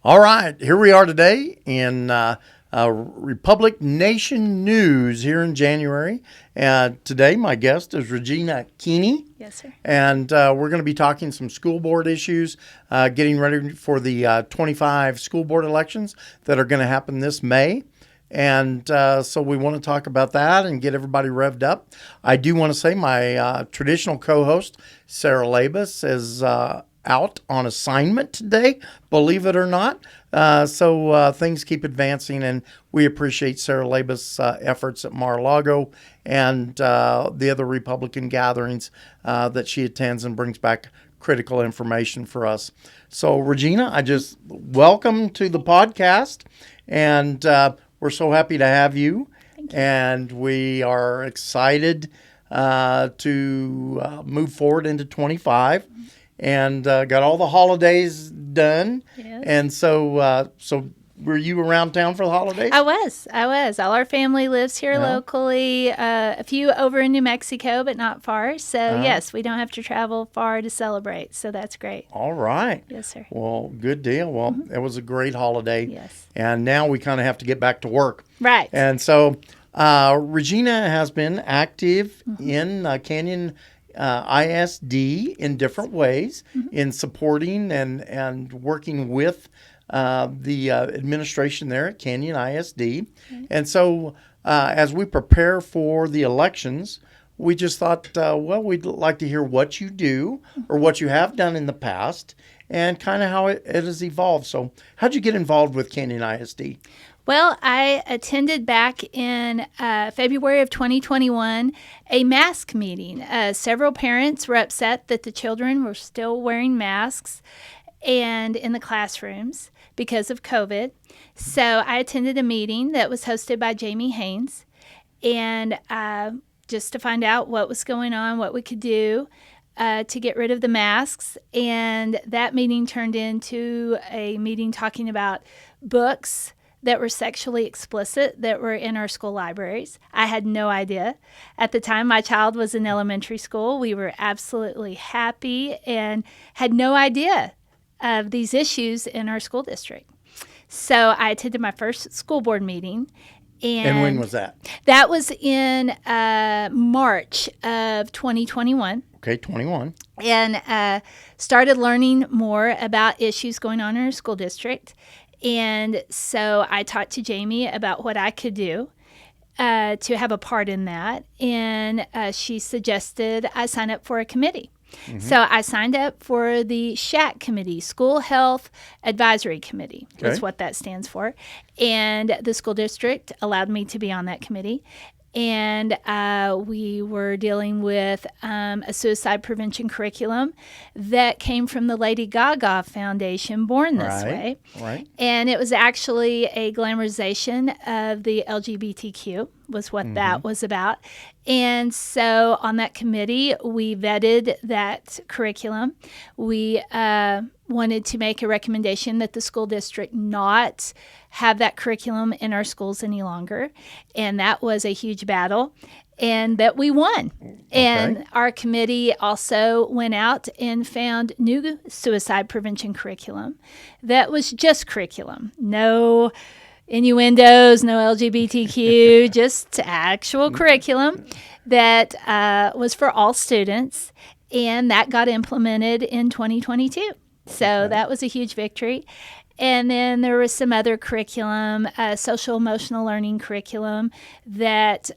All right, here we are today in Republic Nation News here in January. And today my guest is Regina Keeney. Yes, sir. And we're going to be talking some school board issues, getting ready for the 25 school board elections that are going to happen this May. And so we want to talk about that and get everybody revved up. I do want to say my traditional co-host, Sarah Labus, is out on assignment today, believe it or not. So things keep advancing, and we appreciate Sarah Labus' efforts at Mar-a-Lago and the other Republican gatherings that she attends and brings back critical information for us. So, Regina, I just welcome to the podcast, and we're so happy to have you. Thank you. And we are excited to move forward into 25. And got all the holidays done. Yes. And so were you around town for the holidays? I was. All our family lives here locally. A few over in New Mexico, but not far. So, yes, we don't have to travel far to celebrate. So that's great. All right. Yes, sir. Well, good deal. Well, it was a great holiday. Yes. And now we kind of have to get back to work. Right. And so Regina has been active in Canyon ISD in different ways in supporting and working with the administration there at Canyon ISD. Okay. And so as we prepare for the elections, we just thought, we'd like to hear what you do or what you have done in the past and kind of how it has evolved. So how'd you get involved with Canyon ISD? Well, I attended back in February of 2021 a mask meeting. Several parents were upset that the children were still wearing masks and in the classrooms because of COVID. So I attended a meeting that was hosted by Jamie Haynes, and just to find out what was going on, what we could do to get rid of the masks. And that meeting turned into a meeting talking about books that were sexually explicit that were in our school libraries. I had no idea. At the time, my child was in elementary school. We were absolutely happy and had no idea of these issues in our school district. So I attended my first school board meeting. And when was that? That was in March of 2021. Okay, 21. And started learning more about issues going on in our school district. And so I talked to Jamie about what I could do to have a part in that. And she suggested I sign up for a committee. Mm-hmm. So I signed up for the SHAC committee, School Health Advisory Committee. Okay. That's what that stands for. And the school district allowed me to be on that committee. And we were dealing with a suicide prevention curriculum that came from the Lady Gaga Foundation, Born This Way. Right. And it was actually a glamorization of the LGBTQ was what that was about. And so on that committee, we vetted that curriculum. We wanted to make a recommendation that the school district not have that curriculum in our schools any longer. And that was a huge battle, and that we won. Okay. And our committee also went out and found new suicide prevention curriculum that was just curriculum. No innuendos, no LGBTQ, just actual curriculum that was for all students. And that got implemented in 2022. So that was a huge victory. And then there was some other curriculum, social emotional learning curriculum that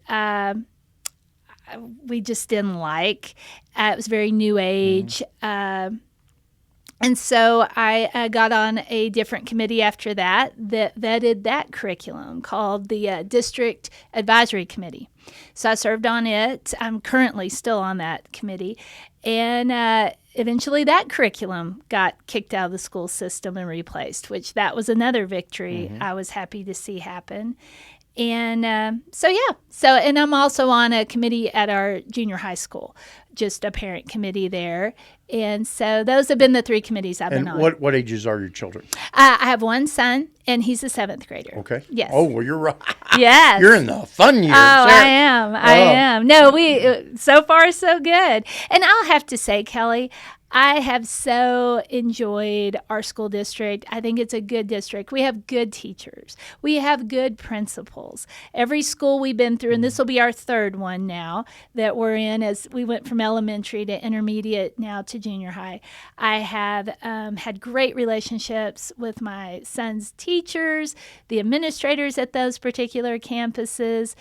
we just didn't like. It was very new age. And so I got on a different committee after that vetted that curriculum called the District Advisory Committee. So I served on it. I'm currently still on that committee. And eventually that curriculum got kicked out of the school system and replaced, which that was another victory I was happy to see happen. And and I'm also on a committee at our junior high school, just a parent committee there. And so those have been the three committees I've been on. And what ages are your children? I have one son, and he's a 7th grader. Okay. Yes. Oh, well, you're right. Yes. You're in the fun years. Oh, Sarah. I am. No, so far so good. And I'll have to say, Kelly, I have so enjoyed our school district. I think it's a good district. We have good teachers. We have good principals. Every school we've been through, and this will be our third one now that we're in as we went from elementary to intermediate now to junior high. I have had great relationships with my son's teachers, the administrators at those particular campuses.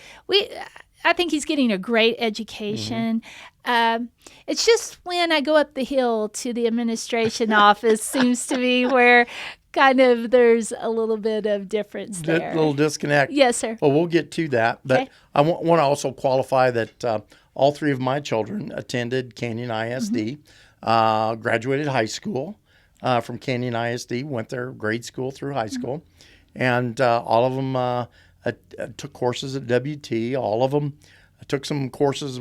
I think he's getting a great education. It's just when I go up the hill to the administration office seems to be where kind of there's a little bit of difference there. A little disconnect. Yes, sir. Well, we'll get to that. But Okay. I want to also qualify that all three of my children attended Canyon ISD, graduated high school from Canyon ISD, went there grade school through high school. And all of them took courses at WT. All of them took some courses,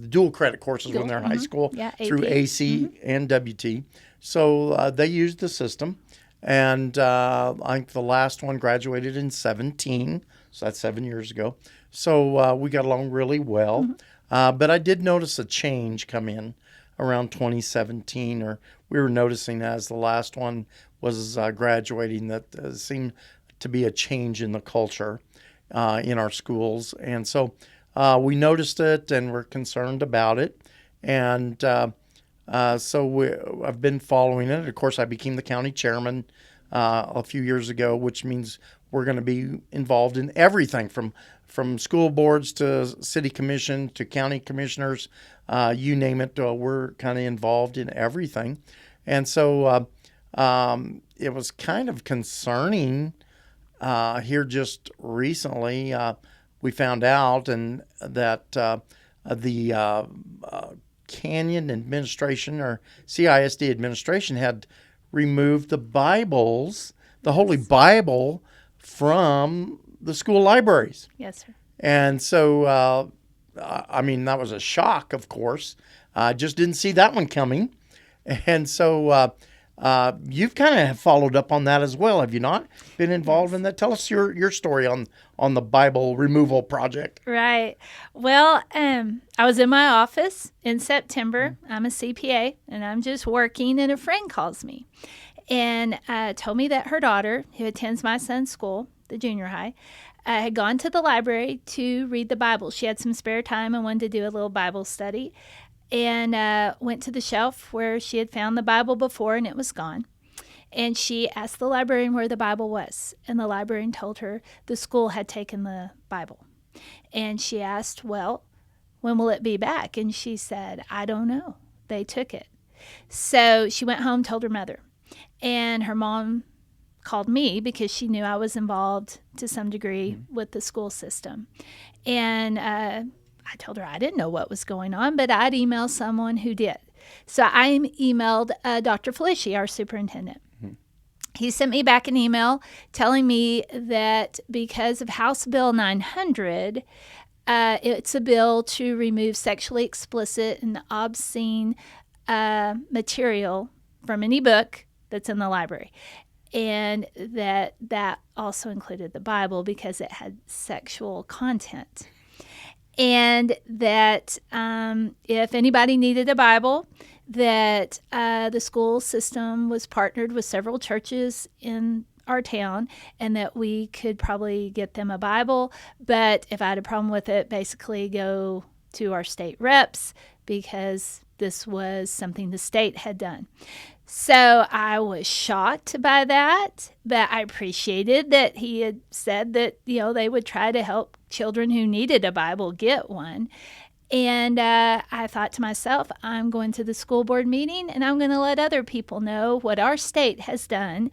dual credit courses when they're in high school through AP. AC and WT. So they used the system. And I think the last one graduated in 2017. So that's 7 years ago. So we got along really well. But I did notice a change come in around 2017, or we were noticing as the last one was graduating that seemed to be a change in the culture in our schools. And so we noticed it and we're concerned about it. And so I've been following it. Of course, I became the county chairman a few years ago, which means we're going to be involved in everything from school boards to city commission to county commissioners, you name it. We're kind of involved in everything. And so it was kind of concerning here just recently. We found out and that the Canyon administration or CISD administration had removed the Bibles, the Holy Bible, from the school libraries. Yes, sir. And so, I mean, that was a shock, of course. I just didn't see that one coming. And so you've kind of followed up on that as well, have you not? Been involved in that? Tell us your story on the Bible removal project. Right. Well, I was in my office in September. I'm a CPA, and I'm just working, and a friend calls me and told me that her daughter, who attends my son's school, the junior high, had gone to the library to read the Bible. She had some spare time and wanted to do a little Bible study, and went to the shelf where she had found the Bible before, and it was gone. And she asked the librarian where the Bible was, and the librarian told her the school had taken the Bible. And she asked, well, when will it be back? And she said, I don't know. They took it. So she went home, told her mother. And her mom called me because she knew I was involved to some degree with the school system. And I told her I didn't know what was going on, but I'd email someone who did. So I emailed Dr. Felici, our superintendent. He sent me back an email telling me that because of House Bill 900, it's a bill to remove sexually explicit and obscene material from any book that's in the library. And that also included the Bible because it had sexual content. And that if anybody needed a Bible, that the school system was partnered with several churches in our town and that we could probably get them a Bible. But if I had a problem with it, basically go to our state reps because this was something the state had done. So I was shocked by that, but I appreciated that he had said that, they would try to help children who needed a Bible get one. And I thought to myself, I'm going to the school board meeting and I'm going to let other people know what our state has done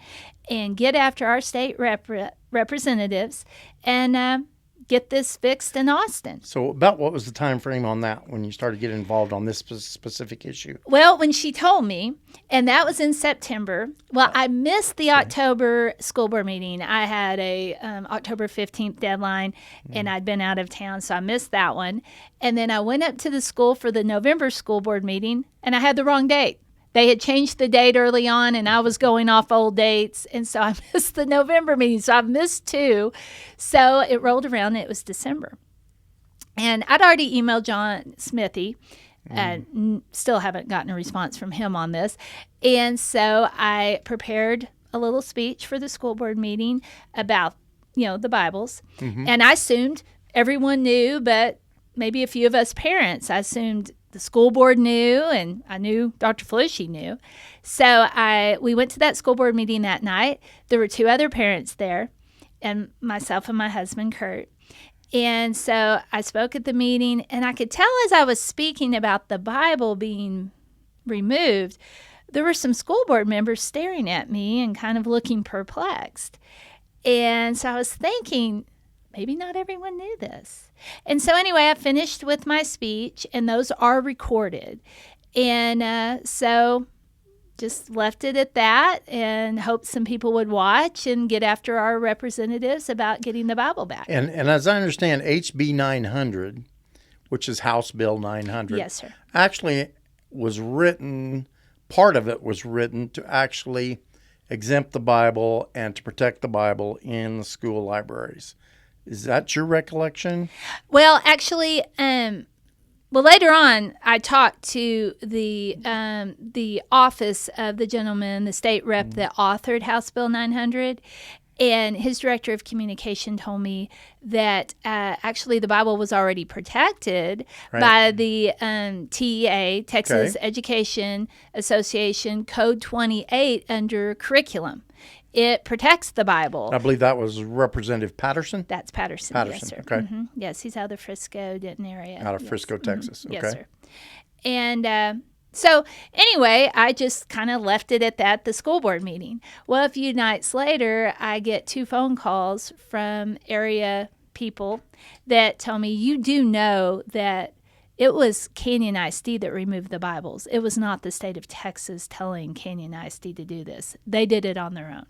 and get after our state representatives and get this fixed in Austin. So about what was the time frame on that when you started getting involved on this specific issue? Well, when she told me, and that was in September. Well, I missed the October school board meeting. I had a October 15th deadline, and I'd been out of town, so I missed that one. And then I went up to the school for the November school board meeting, and I had the wrong date. They had changed the date early on, and I was going off old dates, and so I missed the November meeting. So I've missed two. So it rolled around, and it was December. And I'd already emailed John Smithy Still haven't gotten a response from him on this. And so I prepared a little speech for the school board meeting about, the Bibles. And I assumed everyone knew, but maybe a few of us parents, I assumed the school board knew, and I knew Dr. Felucci knew. So we went to that school board meeting that night. There were 2 other parents there, and myself and my husband, Kurt. And so I spoke at the meeting, and I could tell as I was speaking about the Bible being removed, there were some school board members staring at me and kind of looking perplexed. And so I was thinking, maybe not everyone knew this. And so anyway, I finished with my speech, and those are recorded. And so just left it at that and hoped some people would watch and get after our representatives about getting the Bible back. And as I understand, HB 900, which is House Bill 900, yes, sir, actually was written, part of it was written to actually exempt the Bible and to protect the Bible in the school libraries. Is that your recollection? Well, actually, later on, I talked to the office of the gentleman, the state rep that authored House Bill 900, and his director of communication told me that actually the Bible was already protected by the TEA, Texas Education Association Code 28 under curriculum. It protects the Bible. I believe that was Representative Patterson? That's Patterson, yes, sir. Okay. Yes, he's out of the Frisco, Denton area. Out of Frisco, Texas. Okay. Yes, sir. And so anyway, I just kind of left it at that, the school board meeting. Well, a few nights later, I get 2 phone calls from area people that tell me, you do know that it was Canyon ISD that removed the Bibles. It was not the state of Texas telling Canyon ISD to do this. They did it on their own.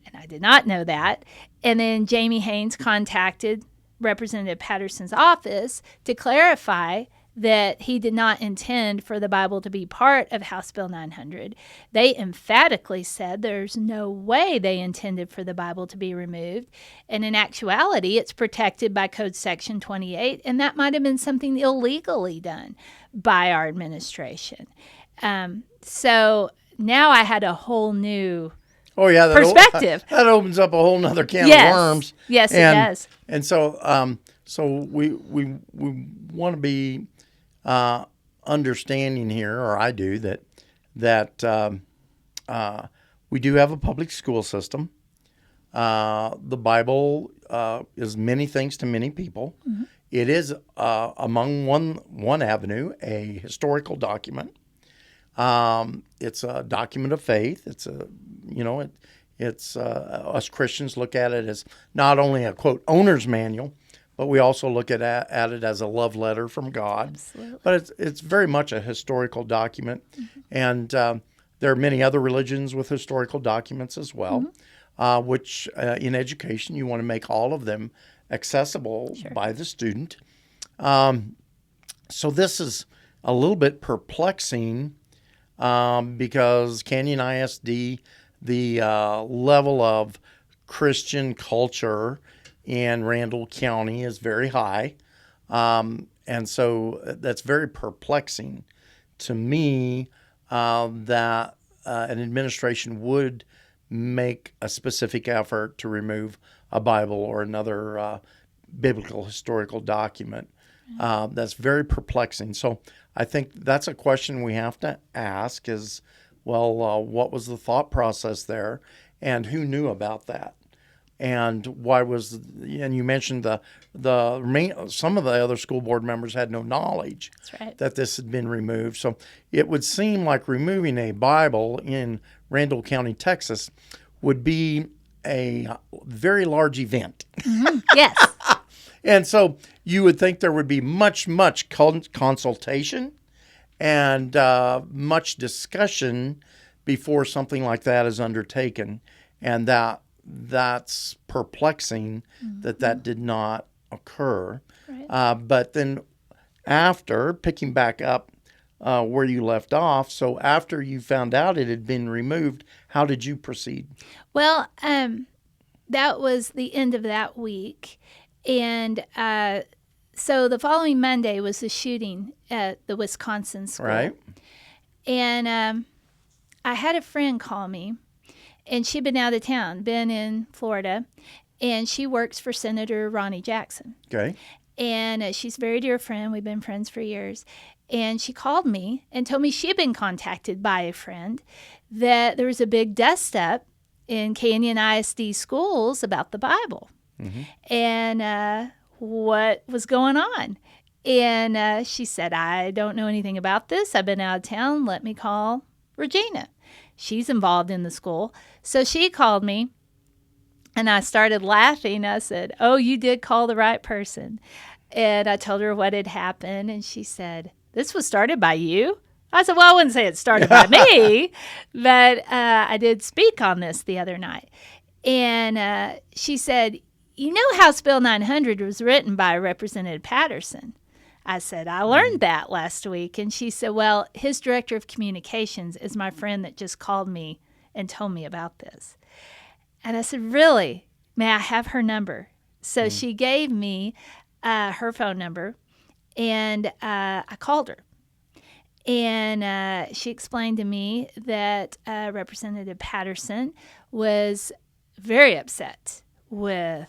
And I did not know that. And then Jamie Haynes contacted Representative Patterson's office to clarify that he did not intend for the Bible to be part of House Bill 900. They emphatically said there's no way they intended for the Bible to be removed. And in actuality, it's protected by Code Section 28, and that might have been something illegally done by our administration. So now I had a whole new perspective. That opens up a whole nother can of worms. Yes, it does. And so, we want to be understanding here, or I do, that we do have a public school system. The Bible is many things to many people. Mm-hmm. It is among one avenue a historical document. It's a document of faith. It's us Christians look at it as not only a quote owner's manual, but we also look at it as a love letter from God. Absolutely. But it's very much a historical document, and there are many other religions with historical documents as well, which in education you want to make all of them accessible by the student. So this is a little bit perplexing. Because Canyon ISD, the level of Christian culture in Randall County is very high. And so that's very perplexing to me that an administration would make a specific effort to remove a Bible or another biblical historical document. That's very perplexing. So I think that's a question we have to ask is, well, what was the thought process there, and who knew about that, and why was? And you mentioned some of the other school board members had no knowledge that this had been removed. So it would seem like removing a Bible in Randall County, Texas, would be a very large event. Mm-hmm. Yes. And so you would think there would be much consultation and much discussion before something like that is undertaken. And that's perplexing that did not occur. Right. But then after, picking back up where you left off, so after you found out it had been removed, how did you proceed? Well, that was the end of that week. And So the following Monday was the shooting at the Wisconsin school. Right. And I had a friend call me, and she'd been out of town, been in Florida, and she works for Senator Ronnie Jackson. Okay. And she's a very dear friend. We've been friends for years. And she called me and told me she had been contacted by a friend that there was a big dust-up in Canyon ISD schools about the Bible. And what was going on. And she said, I don't know anything about this. I've been out of town. Let me call Regina. She's involved in the school. So she called me, and I started laughing. I said, oh, you did call the right person. And I told her what had happened, and she said, this was started by you? I said, well, I wouldn't say it started by me, but I did speak on this the other night. And she said, you know, House Bill 900 was written by Representative Patterson. I said, I learned that last week. And she said, well, his director of communications is my friend that just called me and told me about this. And I said, really? May I have her number? So she gave me her phone number, and I called her. And she explained to me that Representative Patterson was very upset with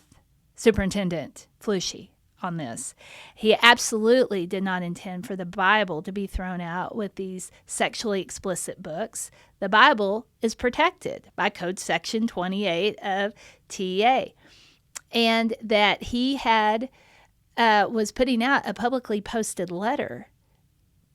Superintendent Flushy on this. He absolutely did not intend for the Bible to be thrown out with these sexually explicit books. The Bible is protected by Code Section 28 of TA, and that he had was putting out a publicly posted letter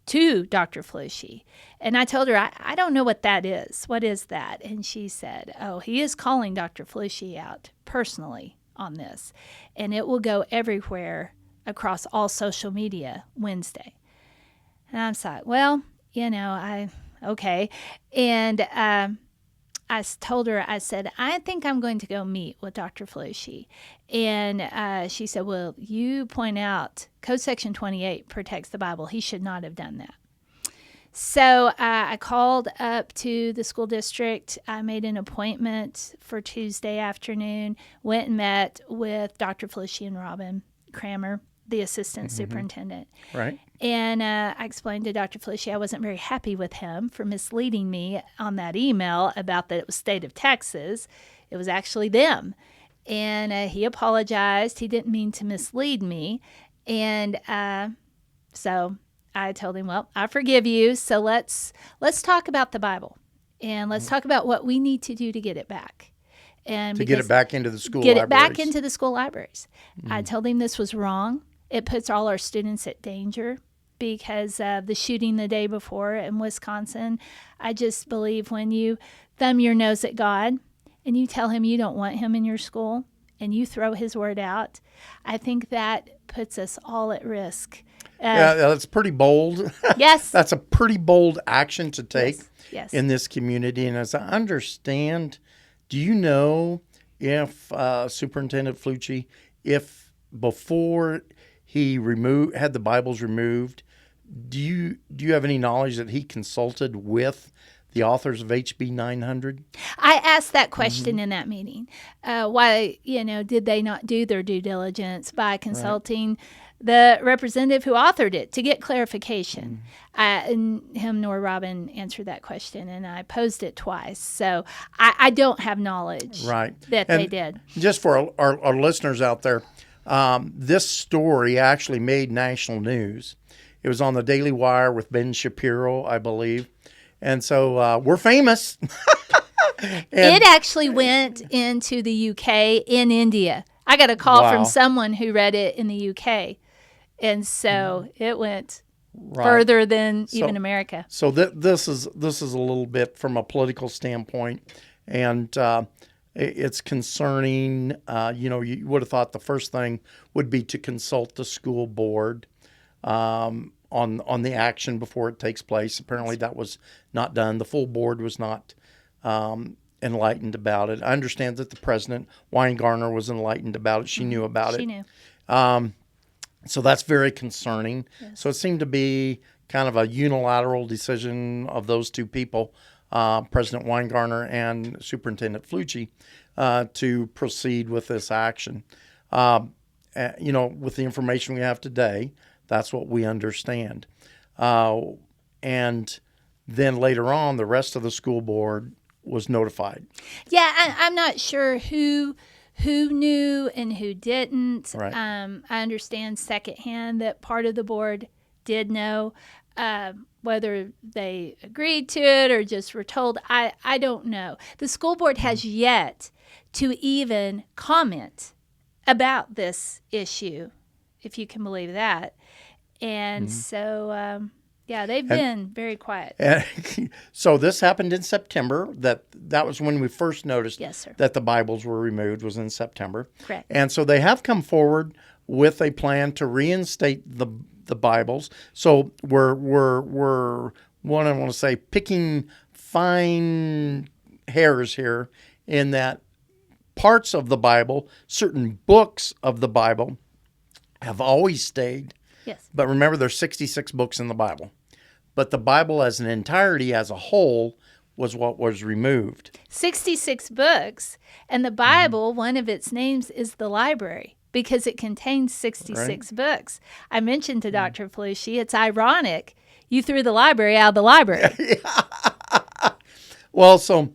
to Dr. Flushy. And I told her, I don't know what that is. What is that? And she said, oh, he is calling Dr. Flushy out personally on this, and it will go everywhere across all social media Wednesday. And I'm like, well, you know, okay. And I told her, I said, I think I'm going to go meet with Dr. Flushy. And she said, well, you point out Code Section 28 protects the Bible. He should not have done that. So I called up to the school district. I made an appointment for Tuesday afternoon, went and met with Dr. Flushy and Robin Kramer, the assistant superintendent. Right. And I explained to Dr. Flushy I wasn't very happy with him for misleading me on that email about that it was state of Texas. It was actually them. And he apologized. He didn't mean to mislead me. And so I told him, well, I forgive you. So let's talk about the Bible, and let's talk about what we need to do to get it back. And to get it back into the school libraries. Get it back into the school libraries. I told him this was wrong. It puts all our students at danger because of the shooting the day before in Wisconsin. I just believe when you thumb your nose at God and you tell him you don't want him in your school and you throw his word out, I think that puts us all at risk. Yeah, that's pretty bold. Yes. That's a pretty bold action to take Yes. in this community. And as I understand, do you know if Superintendent Flushy, if before he had the Bibles removed, do you have any knowledge that he consulted with the authors of HB 900? I asked that question in that meeting. Why, did they not do their due diligence by consulting the representative who authored it to get clarification? And him nor Robin answered that question, and I posed it twice. So I don't have knowledge that they did. Just for our listeners out there, this story actually made national news. It was on the Daily Wire with Ben Shapiro, I believe. And so we're famous. It actually went into the UK in India. I got a call from someone who read it in the UK. And so it went further than even America. So this is a little bit from a political standpoint. And it's concerning. You would have thought the first thing would be to consult the school board on the action before it takes place. Apparently that was not done. The full board was not enlightened about it. I understand that the president, Weingarner, was enlightened about it. She knew about it. She knew. So that's very concerning. Yes. So it seemed to be kind of a unilateral decision of those two people, President Weingarner and Superintendent Flushy, to proceed with this action. with the information we have today, that's what we understand. And then later on, the rest of the school board was notified. Yeah, I'm not sure who knew and who didn't. Right. I understand secondhand that part of the board did know. Whether they agreed to it or just were told, I don't know. The school board has yet to even comment about this issue, if you can believe that. And so, they've been very quiet. And so this happened in September. That was when we first noticed Yes, sir. that the Bibles were removed, was in September. Correct. And so they have come forward with a plan to reinstate the Bibles. So we're what I want to say, picking fine hairs here, in that parts of the Bible, certain books of the Bible, have always stayed. Yes. But remember, there's 66 books in the Bible. But the Bible as an entirety, as a whole, was what was removed. 66 books. And the Bible, one of its names is the library, because it contains 66 books. I mentioned to Dr. Felucci, it's ironic you threw the library out of the library. Well, so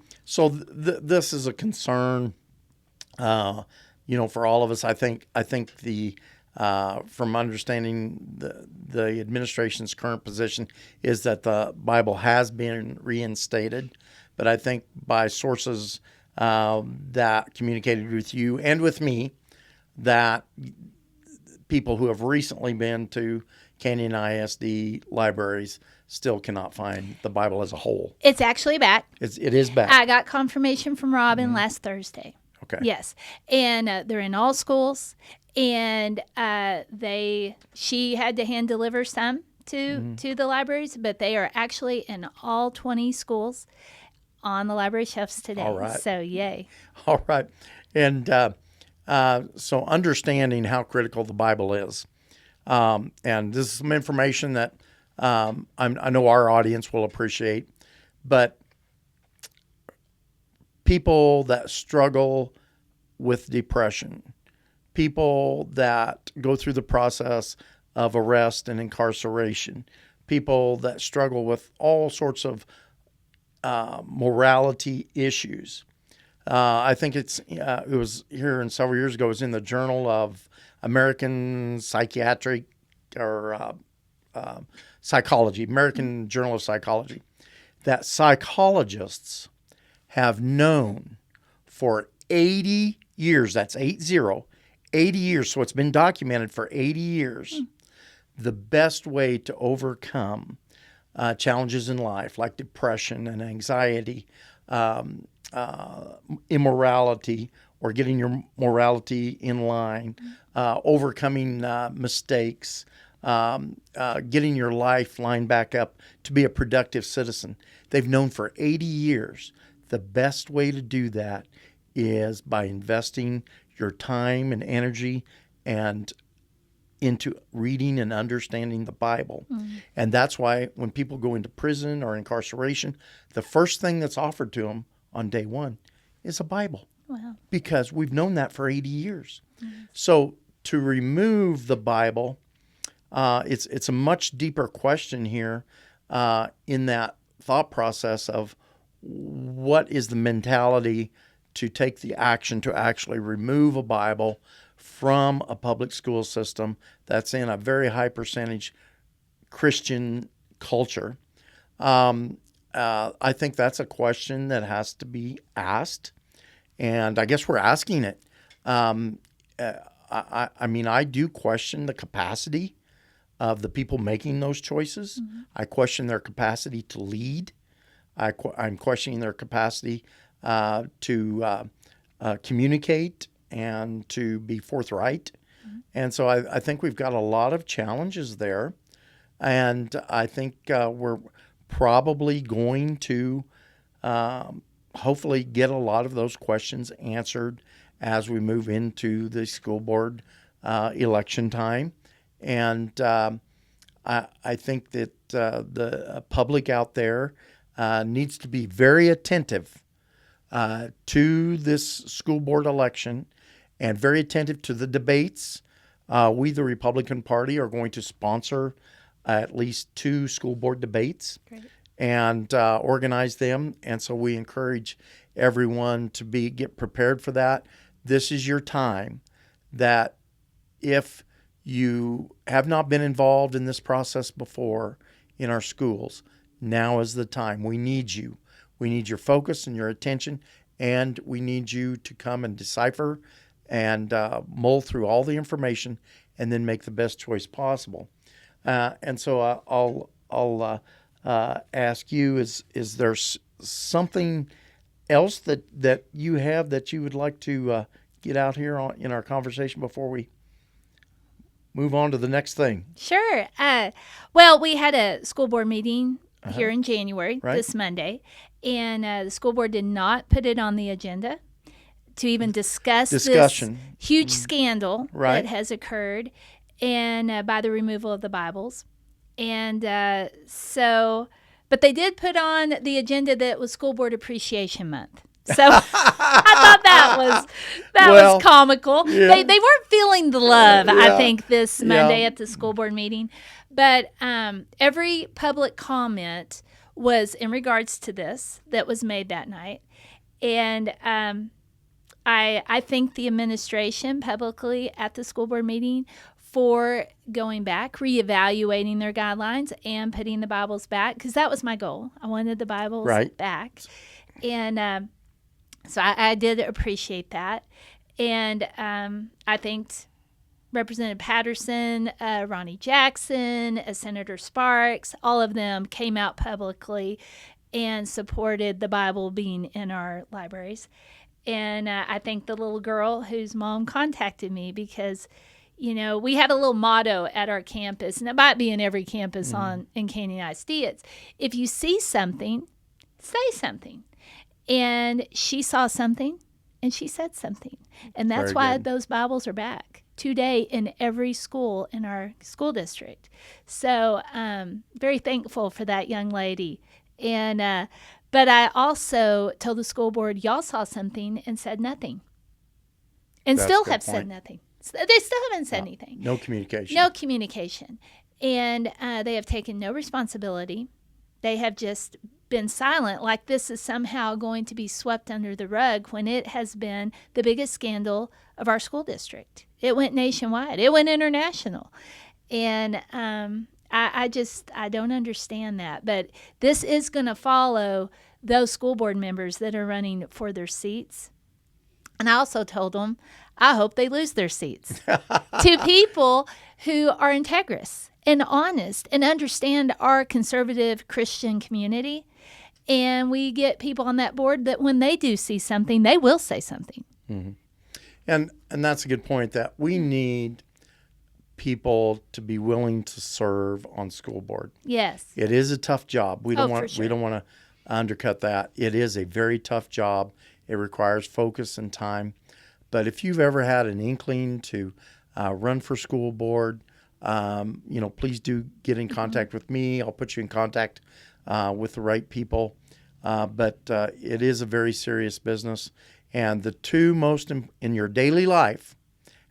this is a concern, for all of us. I think the from understanding the administration's current position is that the Bible has been reinstated, but I think by sources that communicated with you and with me, that people who have recently been to Canyon ISD libraries still cannot find the Bible as a whole. It's actually back. It is back. I got confirmation from Robin last Thursday. Okay. Yes, and they're in all schools, and she had to hand deliver some to the libraries, but they are actually in all 20 schools on the library shelves today. All right. So yay. All right, and so understanding how critical the Bible is, and this is some information that I know our audience will appreciate, but people that struggle with depression, people that go through the process of arrest and incarceration, people that struggle with all sorts of morality issues. I think it was here and several years ago. It was in the Journal of American Psychiatric or Psychology, American Journal of Psychology, that psychologists have known for 80 years, that's 80 years, so it's been documented for 80 years, the best way to overcome challenges in life like depression and anxiety, immorality, or getting your morality in line, overcoming mistakes, getting your life lined back up to be a productive citizen. They've known for 80 years the best way to do that is by investing your time and energy and into reading and understanding the Bible. And that's why when people go into prison or incarceration, the first thing that's offered to them on day one is a Bible. Wow. Because we've known that for 80 years. So to remove the Bible, it's a much deeper question here in that thought process of what is the mentality to take the action to actually remove a Bible from a public school system that's in a very high percentage Christian culture. I think that's a question that has to be asked, and I guess we're asking it. I mean, I do question the capacity of the people making those choices. I question their capacity to lead. I'm questioning their capacity to communicate and to be forthright. And so I think we've got a lot of challenges there. And I think we're probably going to hopefully get a lot of those questions answered as we move into the school board election time. And I think that the public out there needs to be very attentive to this school board election and very attentive to the debates We, the Republican Party, are going to sponsor at least 2 school board debates. Great. And organize them. And so we encourage everyone to get prepared for that. This is your time that if you have not been involved in this process before in our schools, now is the time. We need you. We need your focus and your attention, and we need you to come and decipher and mull through all the information and then make the best choice possible. And so I'll ask you, is there something else that you have that you would like to get out here in our conversation before we move on to the next thing? Sure. Well, we had a school board meeting here in January, Right. this Monday, and the school board did not put it on the agenda to even discuss Discussion. this huge scandal Right. that has occurred, and by the removal of the Bibles. And but they did put on the agenda that was School Board Appreciation Month. So I thought that was comical. Yeah. They weren't feeling the love, Yeah. I think, this Monday Yeah. at the school board meeting. But every public comment was in regards to this that was made that night. And I thank the administration publicly at the school board meeting for going back, reevaluating their guidelines, and putting the Bibles back, because that was my goal. I wanted the Bibles Right. back. And so I did appreciate that. And I thanked Representative Patterson, Ronnie Jackson, Senator Sparks. All of them came out publicly and supported the Bible being in our libraries. And I thank the little girl whose mom contacted me because, you know, we have a little motto at our campus, and it might be in every campus in Canyon ISD. It's, if you see something, say something. And she saw something, and she said something. And that's Very why good. those Bibles are back today in every school in our school district. So very thankful for that young lady. And but I also told the school board, y'all saw something and said nothing. And That's still a good have said point. nothing. They still haven't said anything. No communication. No communication. And they have taken no responsibility. They have just been silent, like this is somehow going to be swept under the rug when it has been the biggest scandal of our school district. It went nationwide. It went international. And I don't understand that. But this is going to follow those school board members that are running for their seats. And I also told them, I hope they lose their seats to people who are integrous and honest and understand our conservative Christian community. And we get people on that board that when they do see something, they will say something. Mm-hmm. And that's a good point, that we need people to be willing to serve on school board. Yes. It is a tough job. We don't for want sure. we don't want to undercut that. It is a very tough job. It requires focus and time. But if you've ever had an inkling to run for school board, please do get in contact with me. I'll put you in contact with the right people. But it is a very serious business. And the two most in your daily life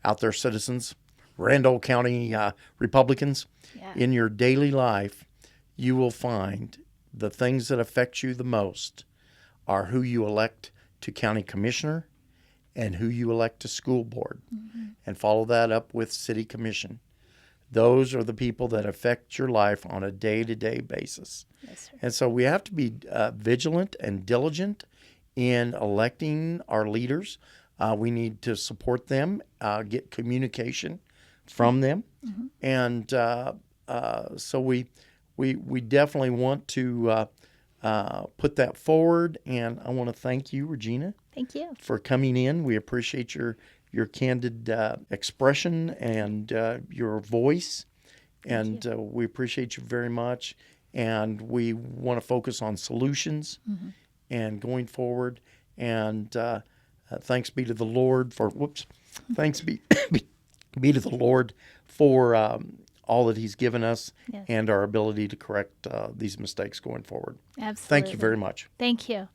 out there, citizens, Randall County Republicans, in your daily life, you will find the things that affect you the most are who you elect to county commissioner and who you elect to school board, and follow that up with city commission. Those are the people that affect your life on a day-to-day basis. Yes, sir. And so we have to be vigilant and diligent in electing our leaders. We need to support them, get communication from them. And so we definitely want to put that forward. And I want to thank you, Regina, Thank you. for coming in. We appreciate your candid expression and your voice. And we appreciate you very much. And we want to focus on solutions and going forward. And thanks be to the Lord for, thanks be to the Lord for all that He's given us and our ability to correct these mistakes going forward. Absolutely. Thank you very much. Thank you.